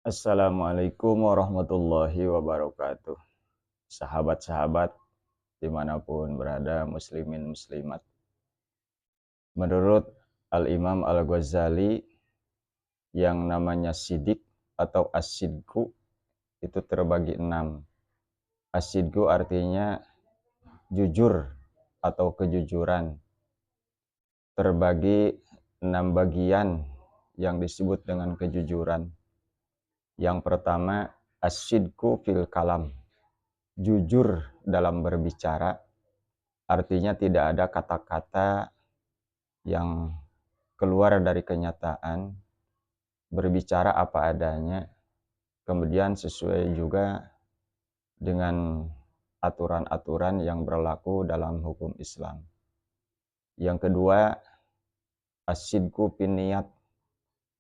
Assalamualaikum warahmatullahi wabarakatuh. Sahabat-sahabat dimanapun berada, muslimin muslimat. Menurut Al-Imam Al-Ghazali, yang namanya sidik atau asidku itu terbagi 6. Asidku artinya jujur atau kejujuran. Terbagi 6 bagian yang disebut dengan kejujuran. Yang pertama, asidku fil kalam. Jujur dalam berbicara, artinya tidak ada kata-kata yang keluar dari kenyataan, berbicara apa adanya, kemudian sesuai juga dengan aturan-aturan yang berlaku dalam hukum Islam. Yang kedua, asidku fin niat,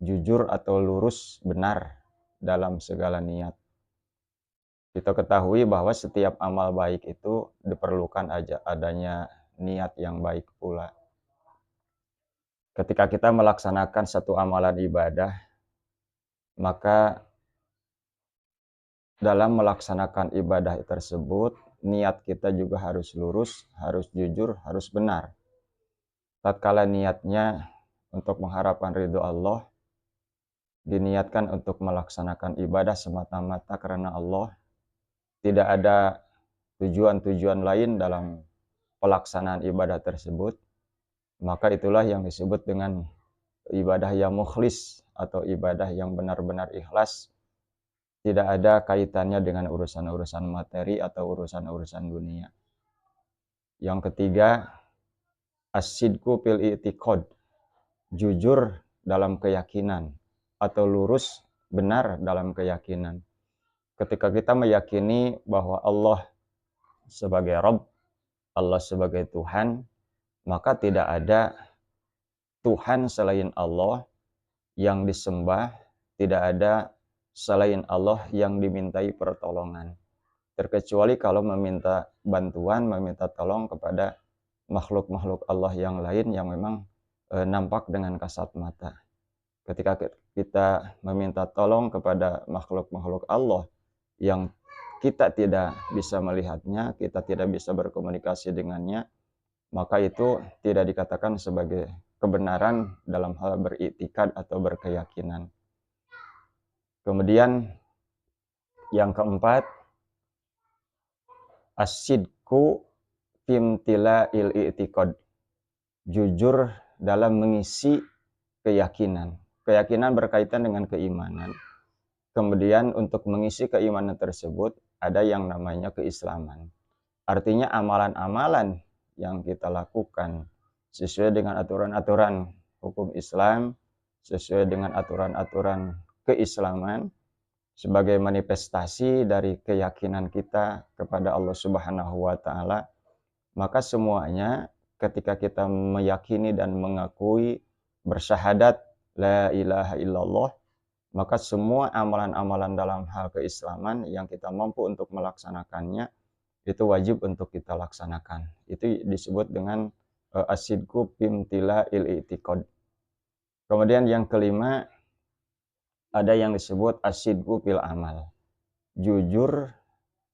jujur atau lurus benar dalam segala niat. Kita ketahui bahwa setiap amal baik itu diperlukan adanya niat yang baik pula. Ketika kita melaksanakan satu amalan ibadah, maka dalam melaksanakan ibadah tersebut, niat kita juga harus lurus, harus jujur, harus benar. Tatkala niatnya untuk mengharapkan ridho Allah, diniatkan untuk melaksanakan ibadah semata-mata karena Allah, tidak ada tujuan-tujuan lain dalam pelaksanaan ibadah tersebut, maka itulah yang disebut dengan ibadah yang mukhlis atau ibadah yang benar-benar ikhlas, tidak ada kaitannya dengan urusan-urusan materi atau urusan-urusan dunia. Yang ketiga, asidku fil i'tiqad, jujur dalam keyakinan atau lurus benar dalam keyakinan. Ketika kita meyakini bahwa Allah sebagai Rabb, Allah sebagai Tuhan, maka tidak ada Tuhan selain Allah yang disembah, tidak ada selain Allah yang dimintai pertolongan. Terkecuali kalau meminta bantuan, meminta tolong kepada makhluk-makhluk Allah yang lain yang memang nampak dengan kasat mata. Ketika kita meminta tolong kepada makhluk-makhluk Allah yang kita tidak bisa melihatnya, kita tidak bisa berkomunikasi dengannya, maka itu tidak dikatakan sebagai kebenaran dalam hal beriktikad atau berkeyakinan. Kemudian yang keempat, asidku timtila il i'tiqad, jujur dalam mengisi keyakinan. Keyakinan berkaitan dengan keimanan. Kemudian untuk mengisi keimanan tersebut ada yang namanya keislaman. Artinya amalan-amalan yang kita lakukan sesuai dengan aturan-aturan hukum Islam, sesuai dengan aturan-aturan keislaman, sebagai manifestasi dari keyakinan kita kepada Allah Subhanahu wa taala, maka semuanya ketika kita meyakini dan mengakui bersyahadat la ilaha illallah, maka semua amalan-amalan dalam hal keislaman yang kita mampu untuk melaksanakannya itu wajib untuk kita laksanakan. Itu disebut dengan asidku bimtila il i'tiqad. Kemudian yang kelima, ada yang disebut asidku fil amal, jujur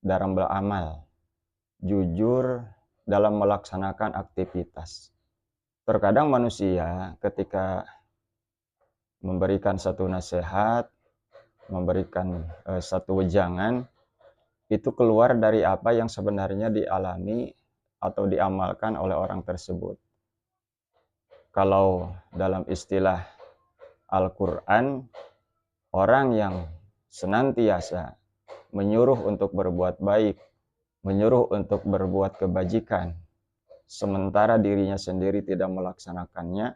dalam beramal, jujur dalam melaksanakan aktivitas. Terkadang manusia ketika memberikan satu nasihat, memberikan satu wejangan, itu keluar dari apa yang sebenarnya dialami atau diamalkan oleh orang tersebut. Kalau dalam istilah Al-Quran, orang yang senantiasa menyuruh untuk berbuat baik, menyuruh untuk berbuat kebajikan, sementara dirinya sendiri tidak melaksanakannya,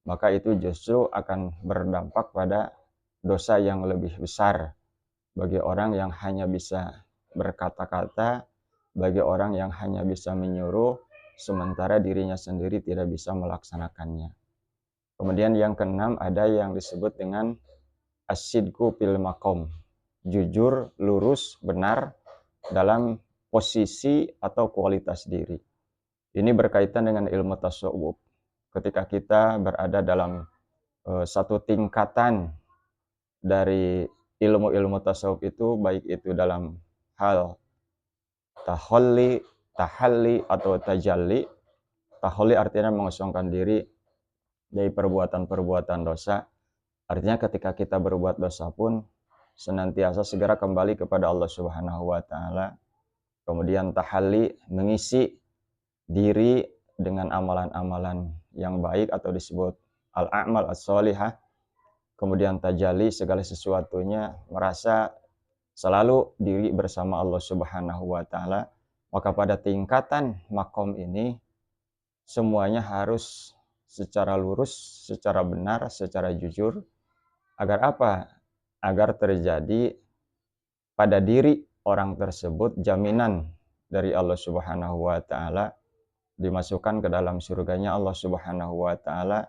maka itu justru akan berdampak pada dosa yang lebih besar bagi orang yang hanya bisa berkata-kata, bagi orang yang hanya bisa menyuruh, sementara dirinya sendiri tidak bisa melaksanakannya. Kemudian yang keenam, ada yang disebut dengan asidku fil maqam, jujur, lurus, benar dalam posisi atau kualitas diri. Ini berkaitan dengan ilmu tasawuf. Ketika kita berada dalam satu tingkatan dari ilmu-ilmu tasawuf itu, baik itu dalam hal tahalli atau tajalli. Tahalli artinya mengosongkan diri dari perbuatan-perbuatan dosa. Artinya ketika kita berbuat dosa pun senantiasa segera kembali kepada Allah Subhanahu wa taala. Kemudian tahalli, mengisi diri dengan amalan-amalan yang baik atau disebut al-a'mal as-sholihah. Kemudian tajalli, segala sesuatunya merasa selalu diri bersama Allah Subhanahu wa taala. Maka pada tingkatan makom ini semuanya harus secara lurus, secara benar, secara jujur. Agar apa? Agar terjadi pada diri orang tersebut jaminan dari Allah Subhanahu wa taala, dimasukkan ke dalam surganya Allah Subhanahu wa taala,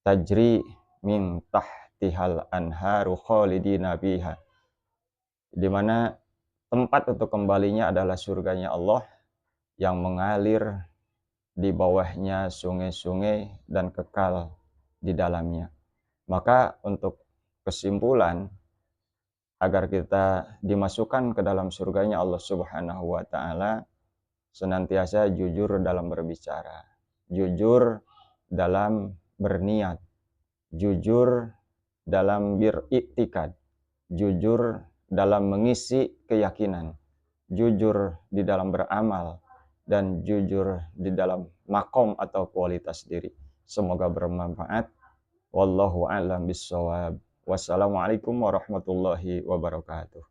tajri min tahtihal anharu khalidina fiha, di mana tempat untuk kembalinya adalah surganya Allah yang mengalir di bawahnya sungai-sungai dan kekal di dalamnya. Maka untuk kesimpulan, agar kita dimasukkan ke dalam surganya Allah Subhanahu wa taala, senantiasa jujur dalam berbicara, jujur dalam berniat, jujur dalam beriktikad, jujur dalam mengisi keyakinan, jujur di dalam beramal, dan jujur di dalam makom atau kualitas diri. Semoga bermanfaat. Wallahu a'lam bishawab. Wassalamualaikum warahmatullahi wabarakatuh.